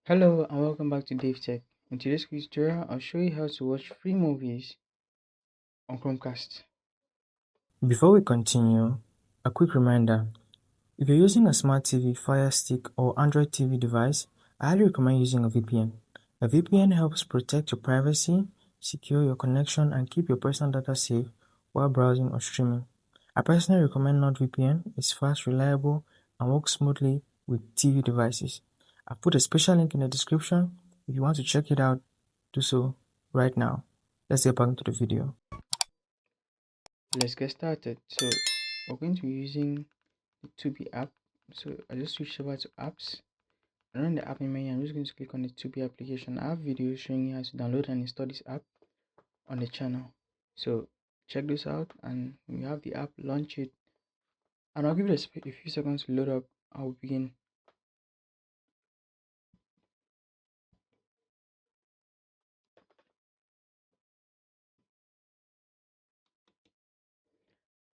Hello and welcome back to DaveTech. In today's quiz tutorial, I'll show you how to watch free movies on Chromecast. Before we continue, a quick reminder. If you're using a smart TV, Fire Stick, or Android TV device, I highly recommend using a VPN. A VPN helps protect your privacy, secure your connection, and keep your personal data safe while browsing or streaming. I personally recommend NordVPN. It's fast, reliable, and works smoothly with TV devices. I've put a special link in the description. If you want to check it out, do so right now. Let's get back into the video. Let's get started. So we're going to be using the 2B app. So I just switched over to apps. And on the app menu, I'm just going to click on the 2B application. I have videos showing you how to download and install this app on the channel. So check this out, and when you have the app, launch it. And I'll give it a few seconds to load up. I'll begin.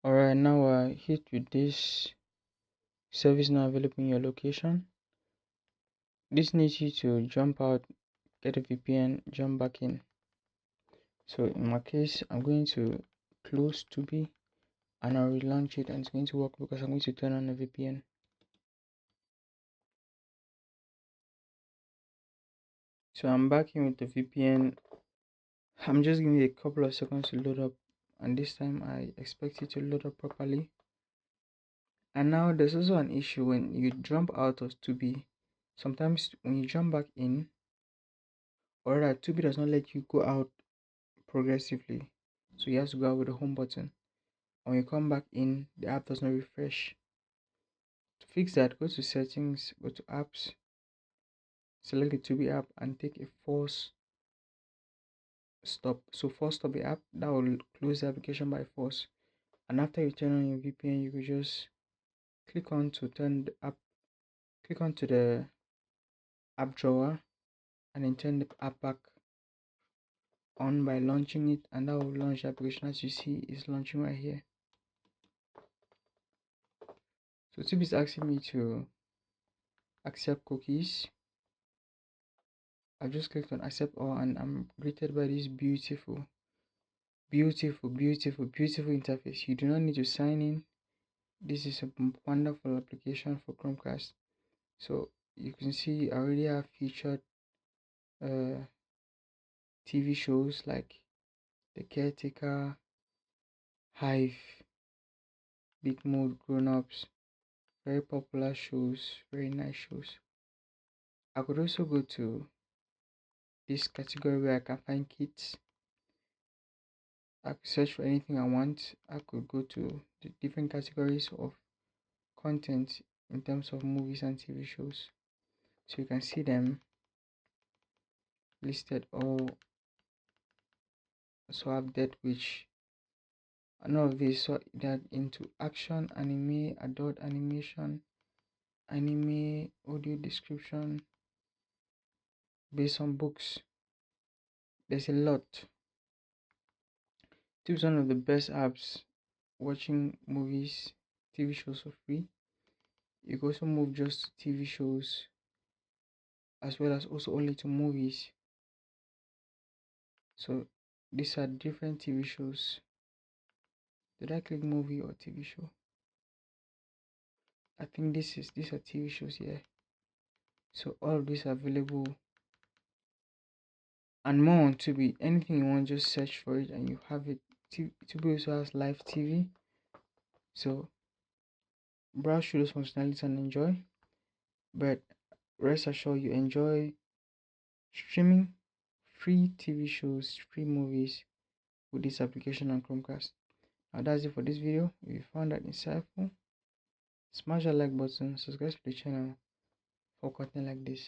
Alright, now hit with this service now available in your location. This needs you to jump out, get a VPN, jump back in. So in my case, I'm going to close Tubi and I'll relaunch it, and it's going to work because I'm going to turn on the VPN. So I'm back in with the VPN. I'm just giving it a couple of seconds to load up, and this time I expect it to load up properly. And now there's also an issue when you jump out of Tubi. Sometimes when you jump back in, or rather Tubi does not let you go out progressively. So you have to go out with the home button. When you come back in, the app does not refresh. To fix that, go to settings, go to apps, select the 2B app and take a force stop. So force stop the app, that will close the application by force. And after you turn on your VPN, you could just click on to turn the app, click onto the app drawer and then turn the app back on by launching it, and that will launch the application. As you see, it's launching right here. So Tube is asking me to accept cookies. I've just clicked on accept all and I'm greeted by this beautiful interface. You do not need to sign in. This is a wonderful application for Chromecast. So you can see I already have featured uh, TV shows like The Caretaker, Hive, Big Mood, Grown Ups. Very popular shows, very nice shows. I could also go to this category where I can find kids. I could search for anything I want. I could go to the different categories of content in terms of movies and TV shows. So you can see them listed all. So I have Dead Witch. None of these, so that into action, anime, adult animation, anime, audio description, based on books. There's a lot. It's one of the best apps watching movies, TV shows for free. You can also move just to TV shows as well as also only to movies. So these are different TV shows. Did I click movie or TV show? I think these are TV shows here. So all of these are available and more on Tubi. Anything you want, just search for it and you have it. Tubi also has live TV. So browse through those functionalities and enjoy. But rest assured you enjoy streaming free TV shows, free movies with this application on Chromecast. Now that's it for this video. If you found that insightful, smash that like button, subscribe to the channel for content like this.